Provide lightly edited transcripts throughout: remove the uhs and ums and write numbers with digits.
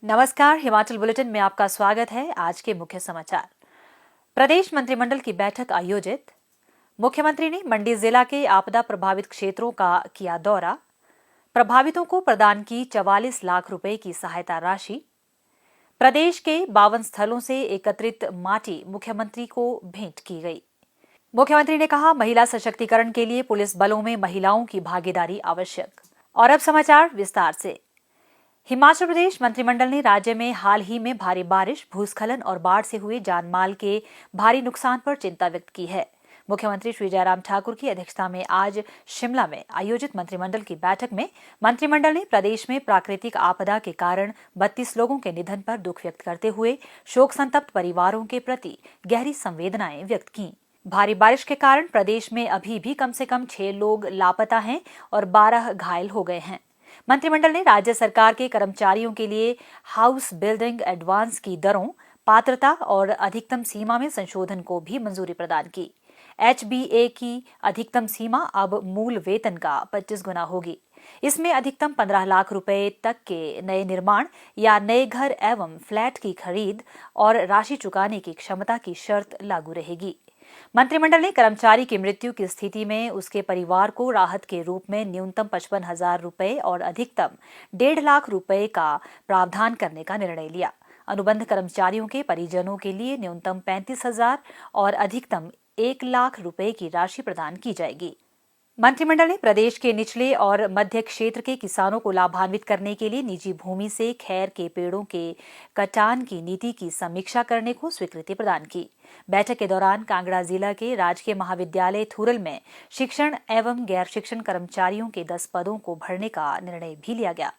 नमस्कार, हिमाचल बुलेटिन में आपका स्वागत है। आज के मुख्य समाचार। प्रदेश मंत्रिमंडल की बैठक आयोजित। मुख्यमंत्री ने मंडी जिला के आपदा प्रभावित क्षेत्रों का किया दौरा। प्रभावितों को प्रदान की 44 लाख रुपए की सहायता राशि। प्रदेश के 52 स्थलों से एकत्रित माटी मुख्यमंत्री को भेंट की गई। मुख्यमंत्री ने कहा, महिला सशक्तिकरण के लिए पुलिस बलों में महिलाओं की भागीदारी आवश्यक। और अब समाचार विस्तार से। हिमाचल प्रदेश मंत्रिमंडल ने राज्य में हाल ही में भारी बारिश, भूस्खलन और बाढ़ से हुए जानमाल के भारी नुकसान पर चिंता व्यक्त की है। मुख्यमंत्री श्री जयराम ठाकुर की अध्यक्षता में आज शिमला में आयोजित मंत्रिमंडल की बैठक में मंत्रिमंडल ने प्रदेश में प्राकृतिक आपदा के कारण 32 लोगों के निधन पर दुख व्यक्त करते हुए शोक संतप्त परिवारों के प्रति गहरी संवेदनाएं व्यक्त की। भारी बारिश के कारण प्रदेश में अभी भी कम से कम 6 लोग लापता हैं और 12 घायल हो गए हैं। मंत्रिमंडल ने राज्य सरकार के कर्मचारियों के लिए हाउस बिल्डिंग एडवांस की दरों, पात्रता और अधिकतम सीमा में संशोधन को भी मंजूरी प्रदान की। HBA की अधिकतम सीमा अब मूल वेतन का 25 गुना होगी। इसमें अधिकतम 15 लाख रुपए तक के नए निर्माण या नए घर एवं फ्लैट की खरीद और राशि चुकाने की क्षमता की शर्त लागू रहेगी। मंत्रिमंडल ने कर्मचारी की मृत्यु की स्थिति में उसके परिवार को राहत के रूप में न्यूनतम 55,000 रुपए और अधिकतम 1.5 लाख रुपए का प्रावधान करने का निर्णय लिया। अनुबंध कर्मचारियों के परिजनों के लिए न्यूनतम 35,000 और अधिकतम 1 लाख रुपए की राशि प्रदान की जाएगी। मंत्रिमंडल ने प्रदेश के निचले और मध्य क्षेत्र के किसानों को लाभान्वित करने के लिए निजी भूमि से खैर के पेड़ों के कटान की नीति की समीक्षा करने को स्वीकृति प्रदान की। बैठक के दौरान कांगड़ा जिला के राजकीय महाविद्यालय थुरल में शिक्षण एवं गैर शिक्षण कर्मचारियों के 10 पदों को भरने का निर्णय भी लिया गया।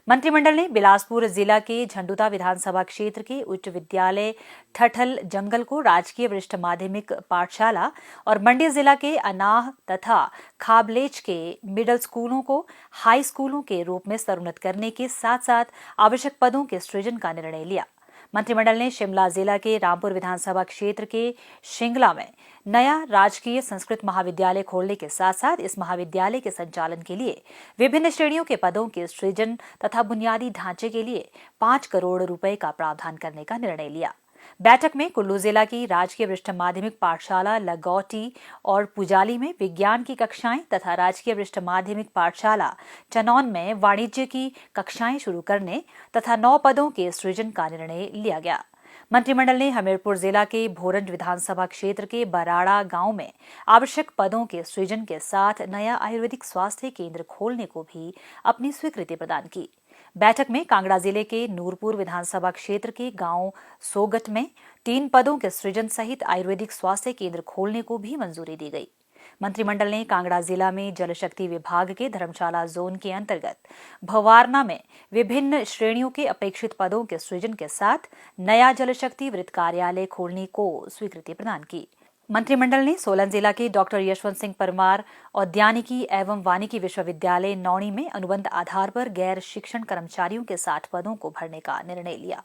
मंत्रिमंडल ने बिलासपुर जिला के झंडुता विधानसभा क्षेत्र के उच्च विद्यालय ठठल जंगल को राजकीय वरिष्ठ माध्यमिक पाठशाला और मंडी जिला के अनाह तथा खाबलेच के मिडिल स्कूलों को हाई स्कूलों के रूप में स्तरोन्नत करने के साथ साथ आवश्यक पदों के सृजन का निर्णय लिया। मंत्रिमंडल ने शिमला जिला के रामपुर विधानसभा क्षेत्र के शिंगला में नया राजकीय संस्कृत महाविद्यालय खोलने के साथ साथ इस महाविद्यालय के संचालन के लिए विभिन्न श्रेणियों के पदों के सृजन तथा बुनियादी ढांचे के लिए 5 करोड़ रुपए का प्रावधान करने का निर्णय लिया। बैठक में कुल्लू जिला की राजकीय वरिष्ठ माध्यमिक पाठशाला लगौटी और पुजाली में विज्ञान की कक्षाएं तथा राजकीय वरिष्ठ माध्यमिक पाठशाला चनौन में वाणिज्य की कक्षाएं शुरू करने तथा 9 पदों के सृजन का निर्णय लिया गया। मंत्रिमंडल ने हमीरपुर जिला के भोरंज विधानसभा क्षेत्र के बराड़ा गांव में आवश्यक पदों के सृजन के साथ नया आयुर्वेदिक स्वास्थ्य केंद्र खोलने को भी अपनी स्वीकृति प्रदान की। बैठक में कांगड़ा जिले के नूरपुर विधानसभा क्षेत्र के गांव सोगट में 3 पदों के सृजन सहित आयुर्वेदिक स्वास्थ्य केंद्र खोलने को भी मंजूरी दी गई। मंत्रिमंडल ने कांगड़ा जिला में जल शक्ति विभाग के धर्मशाला जोन के अंतर्गत भवारना में विभिन्न श्रेणियों के अपेक्षित पदों के सृजन के साथ नया जल शक्ति वृत्त कार्यालय खोलने को स्वीकृति प्रदान की। मंत्रिमंडल ने सोलन जिला के डॉक्टर यशवंत सिंह परमार औद्यानिकी एवं वानिकी विश्वविद्यालय नौणी में अनुबंध आधार पर गैर शिक्षण कर्मचारियों के 60 पदों को भरने का निर्णय लिया।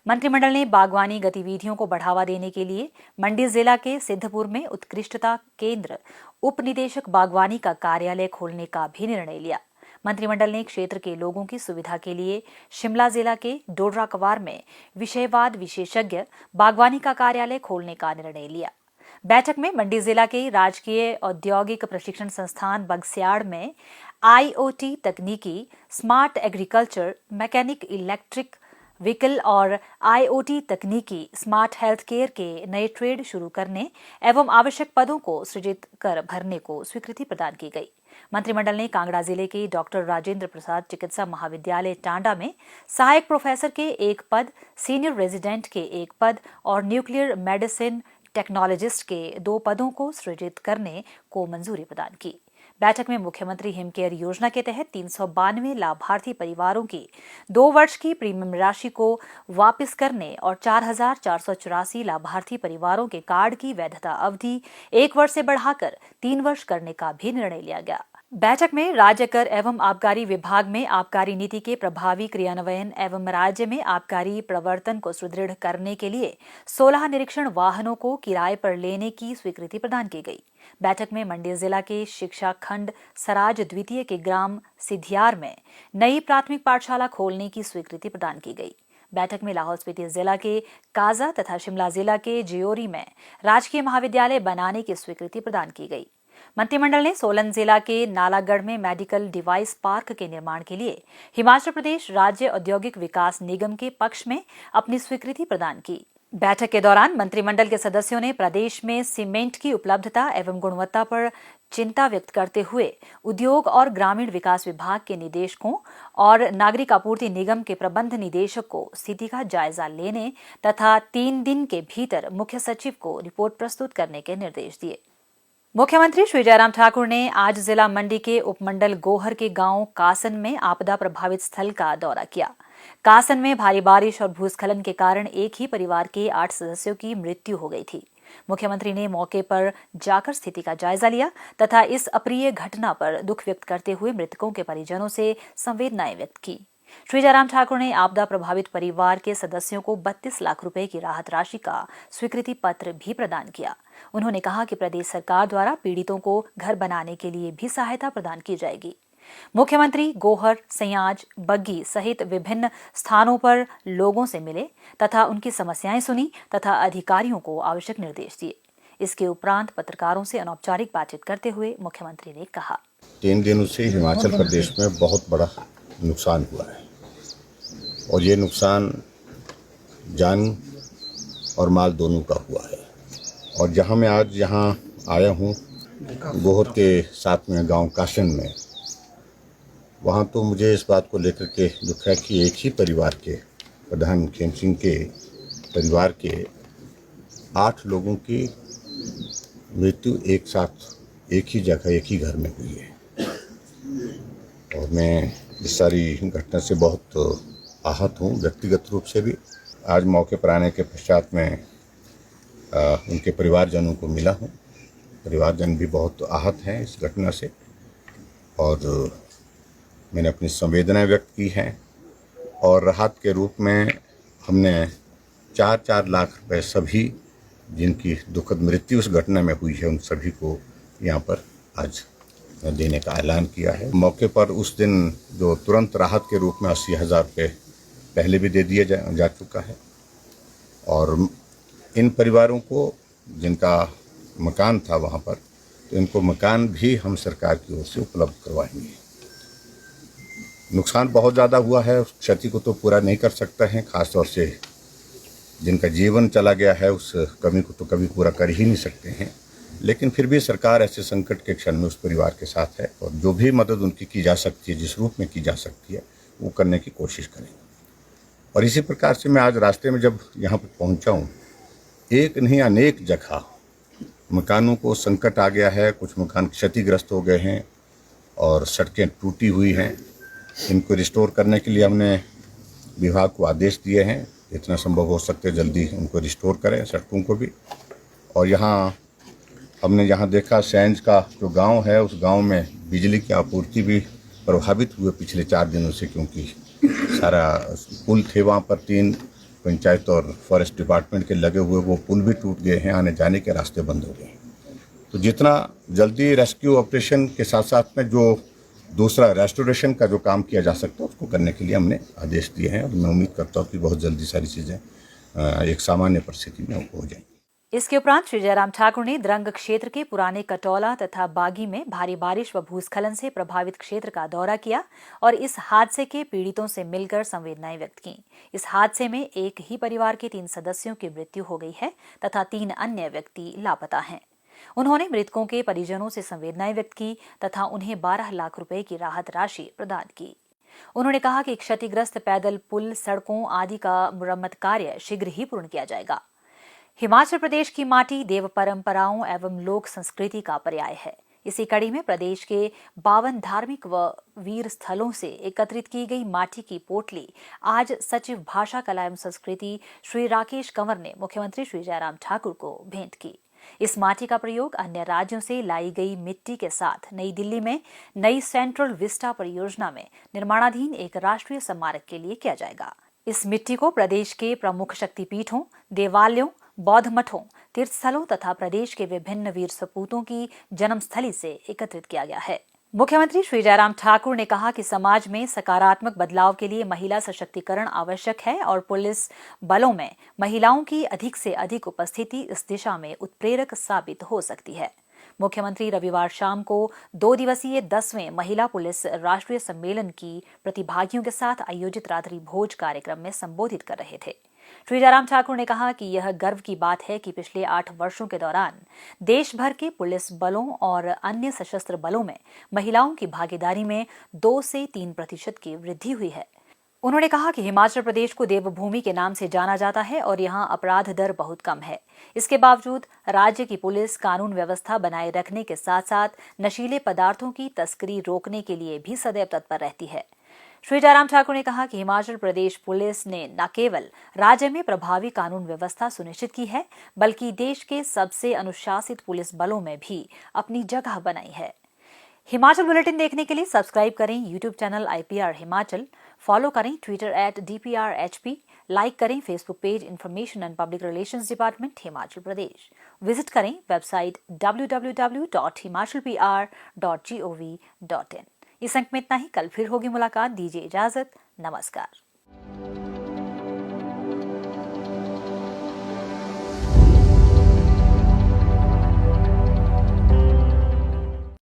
मंत्रिमंडल ने बागवानी गतिविधियों को बढ़ावा देने के लिए मंडी जिला के सिद्धपुर में उत्कृष्टता केंद्र उप निदेशक बागवानी का कार्यालय खोलने का भी निर्णय लिया। मंत्रिमंडल ने क्षेत्र के लोगों की सुविधा के लिए शिमला जिला के डोडरा कवार में विषयवाद विशेषज्ञ बागवानी का कार्यालय खोलने का निर्णय लिया। बैठक में मंडी जिला के राजकीय औद्योगिक प्रशिक्षण संस्थान बगस्याड़ में IoT तकनीकी, smart agriculture, mechanic electric vehicle और IoT तकनीकी, स्मार्ट हेल्थ केयर के नए ट्रेड शुरू करने एवं आवश्यक पदों को सृजित कर भरने को स्वीकृति प्रदान की गई। मंत्रिमंडल ने कांगड़ा जिले के डॉक्टर राजेंद्र प्रसाद चिकित्सा महाविद्यालय टांडा में सहायक प्रोफेसर के 1 पद, सीनियर रेजिडेंट के 1 पद और न्यूक्लियर मेडिसिन टेक्नोलॉजिस्ट के 2 पदों को सृजित करने को मंजूरी प्रदान की। बैठक में मुख्यमंत्री हिम केयर योजना के तहत 392 लाभार्थी परिवारों की 2 वर्ष की प्रीमियम राशि को वापस करने और 4,484 लाभार्थी परिवारों के कार्ड की वैधता अवधि 1 वर्ष से बढ़ाकर 3 वर्ष करने का भी निर्णय लिया गया। बैठक में राज्य कर एवं आबकारी विभाग में आबकारी नीति के प्रभावी क्रियान्वयन एवं राज्य में आबकारी प्रवर्तन को सुदृढ़ करने के लिए 16 निरीक्षण वाहनों को किराए पर लेने की स्वीकृति प्रदान की गई। बैठक में मंडी जिला के शिक्षा खंड सराज द्वितीय के ग्राम सिधियार में नई प्राथमिक पाठशाला खोलने की स्वीकृति प्रदान की गई। बैठक में लाहौल स्पीति जिला के काजा तथा शिमला जिला के जियोरी में राजकीय महाविद्यालय बनाने की स्वीकृति प्रदान की गई। मंत्रिमंडल ने सोलन जिला के नालागढ़ में मेडिकल डिवाइस पार्क के निर्माण के लिए हिमाचल प्रदेश राज्य औद्योगिक विकास निगम के पक्ष में अपनी स्वीकृति प्रदान की। बैठक के दौरान मंत्रिमंडल के सदस्यों ने प्रदेश में सीमेंट की उपलब्धता एवं गुणवत्ता पर चिंता व्यक्त करते हुए उद्योग और ग्रामीण विकास विभाग के निदेशकों और नागरिक आपूर्ति निगम के प्रबंध निदेशक को स्थिति का जायजा लेने तथा 3 दिन के भीतर मुख्य सचिव को रिपोर्ट प्रस्तुत करने के निर्देश दिए। मुख्यमंत्री श्री जयराम ठाकुर ने आज जिला मंडी के उपमंडल गोहर के गांव कासन में आपदा प्रभावित स्थल का दौरा किया। कासन में भारी बारिश और भूस्खलन के कारण एक ही परिवार के 8 सदस्यों की मृत्यु हो गई थी। मुख्यमंत्री ने मौके पर जाकर स्थिति का जायजा लिया तथा इस अप्रिय घटना पर दुख व्यक्त करते हुए मृतकों के परिजनों से संवेदनाएं व्यक्त की। श्री जयराम ठाकुर ने आपदा प्रभावित परिवार के सदस्यों को 32 लाख रुपए की राहत राशि का स्वीकृति पत्र भी प्रदान किया। उन्होंने कहा कि प्रदेश सरकार द्वारा पीड़ितों को घर बनाने के लिए भी सहायता प्रदान की जाएगी। मुख्यमंत्री गोहर, सयाज, बग्गी सहित विभिन्न स्थानों पर लोगों से मिले तथा उनकी समस्याएं सुनी तथा अधिकारियों को आवश्यक निर्देश दिए। इसके उपरांत पत्रकारों से अनौपचारिक बातचीत करते हुए मुख्यमंत्री ने कहा, 3 दिनों से हिमाचल प्रदेश में बहुत बड़ा नुकसान हुआ है और ये नुकसान जान और माल दोनों का हुआ है। और जहां मैं आज यहाँ आया हूँ गोहर के साथ में गांव काशन में, वहाँ तो मुझे इस बात को लेकर के दुख है कि एक ही परिवार के प्रधान खेम सिंह के परिवार के 8 लोगों की मृत्यु एक साथ एक ही जगह एक ही घर में हुई है। और मैं इस सारी घटना से बहुत आहत हूँ, व्यक्तिगत रूप से भी। आज मौके पर आने के पश्चात मैं उनके परिवारजनों को मिला हूँ। परिवारजन भी बहुत आहत हैं इस घटना से और मैंने अपनी संवेदनाएं व्यक्त की हैं। और राहत के रूप में हमने 4-4 लाख रुपए सभी जिनकी दुखद मृत्यु उस घटना में हुई है उन सभी को यहाँ पर आज देने का ऐलान किया है। मौके पर उस दिन जो तुरंत राहत के रूप में 80,000 रुपये पहले भी दे दिया जा चुका है और इन परिवारों को जिनका मकान था वहाँ पर, तो इनको मकान भी हम सरकार की ओर से उपलब्ध करवाएंगे। नुकसान बहुत ज़्यादा हुआ है, उस क्षति को तो पूरा नहीं कर सकते हैं, ख़ास तौर से जिनका जीवन चला गया है उस कमी को तो कभी पूरा कर ही नहीं सकते हैं। लेकिन फिर भी सरकार ऐसे संकट के क्षण में उस परिवार के साथ है और जो भी मदद उनकी की जा सकती है, जिस रूप में की जा सकती है, वो करने की कोशिश करें। और इसी प्रकार से मैं आज रास्ते में जब यहाँ पर पहुँचा हूँ, एक नहीं अनेक जगह मकानों को संकट आ गया है, कुछ मकान क्षतिग्रस्त हो गए हैं और सड़कें टूटी हुई हैं। इनको रिस्टोर करने के लिए हमने विभाग को आदेश दिए हैं, जितना संभव हो सकते जल्दी उनको रिस्टोर करें सड़कों को भी। और यहाँ हमने यहाँ देखा सैंज का जो गांव है, उस गांव में बिजली की आपूर्ति भी प्रभावित हुए पिछले 4 दिनों से, क्योंकि सारा पुल थे वहाँ पर 3 पंचायत और फॉरेस्ट डिपार्टमेंट के लगे हुए, वो पुल भी टूट गए हैं, आने जाने के रास्ते बंद हो गए। तो जितना जल्दी रेस्क्यू ऑपरेशन के साथ साथ में जो दूसरा रेस्टोरेशन का जो काम किया जा सकता है उसको करने के लिए हमने आदेश दिए हैं और मैं उम्मीद करता हूँ कि बहुत जल्दी सारी चीज़ें एक सामान्य परिस्थिति में हो जाएंगी। इसके उपरांत श्री जयराम ठाकुर ने द्रंग क्षेत्र के पुराने कटौला तथा बागी में भारी बारिश व भूस्खलन से प्रभावित क्षेत्र का दौरा किया और इस हादसे के पीड़ितों से मिलकर संवेदनाएं व्यक्त की। इस हादसे में एक ही परिवार के 3 सदस्यों की मृत्यु हो गई है तथा 3 अन्य व्यक्ति लापता हैं। उन्होंने मृतकों के परिजनों से संवेदनाएं व्यक्त की तथा उन्हें 12 लाख रुपए की राहत राशि प्रदान की। उन्होंने कहा कि क्षतिग्रस्त पैदल पुल, सड़कों आदि का मुरम्मत कार्य शीघ्र ही पूर्ण किया जाएगा। हिमाचल प्रदेश की माटी देव परंपराओं एवं लोक संस्कृति का पर्याय है। इसी कड़ी में प्रदेश के 52 धार्मिक व वीर स्थलों से एकत्रित की गई माटी की पोटली आज सचिव भाषा, कला एवं संस्कृति श्री राकेश कंवर ने मुख्यमंत्री श्री जयराम ठाकुर को भेंट की। इस माटी का प्रयोग अन्य राज्यों से लाई गई मिट्टी के साथ नई दिल्ली में नई सेंट्रल विस्टा परियोजना में निर्माणाधीन एक राष्ट्रीय स्मारक के लिए किया जाएगा। इस मिट्टी को प्रदेश के प्रमुख शक्तिपीठों, देवालयों, बौद्ध मठों, तीर्थस्थलों तथा प्रदेश के विभिन्न वीर सपूतों की जन्मस्थली से एकत्रित किया गया है। मुख्यमंत्री श्री जयराम ठाकुर ने कहा कि समाज में सकारात्मक बदलाव के लिए महिला सशक्तिकरण आवश्यक है और पुलिस बलों में महिलाओं की अधिक से अधिक उपस्थिति इस दिशा में उत्प्रेरक साबित हो सकती है। मुख्यमंत्री रविवार शाम को 2 दिवसीय 10वें महिला पुलिस राष्ट्रीय सम्मेलन की प्रतिभागियों के साथ आयोजित रात्रि भोज कार्यक्रम में संबोधित कर रहे थे। श्री जयराम ठाकुर ने कहा कि यह गर्व की बात है कि पिछले 8 वर्षों के दौरान देश भर के पुलिस बलों और अन्य सशस्त्र बलों में महिलाओं की भागीदारी में 2 से 3% की वृद्धि हुई है। उन्होंने कहा कि हिमाचल प्रदेश को देवभूमि के नाम से जाना जाता है और यहां अपराध दर बहुत कम है। इसके बावजूद राज्य की पुलिस कानून व्यवस्था बनाए रखने के साथ साथ नशीले पदार्थों की तस्करी रोकने के लिए भी सदैव तत्पर रहती है। श्री जयराम ठाकुर ने कहा कि हिमाचल प्रदेश पुलिस ने न केवल राज्य में प्रभावी कानून व्यवस्था सुनिश्चित की है, बल्कि देश के सबसे अनुशासित पुलिस बलों में भी अपनी जगह बनाई है। हिमाचल बुलेटिन देखने के लिए सब्सक्राइब करें YouTube channel IPR Himachal, follow करें ट्विटर @DPRHP, लाइक करें Facebook page information and public relations department Himachal Pradesh, visit करें वेबसाइट www.himachalpr.gov.in। इस अंक में इतना ही। कल फिर होगी मुलाकात। दीजिए इजाजत। नमस्कार।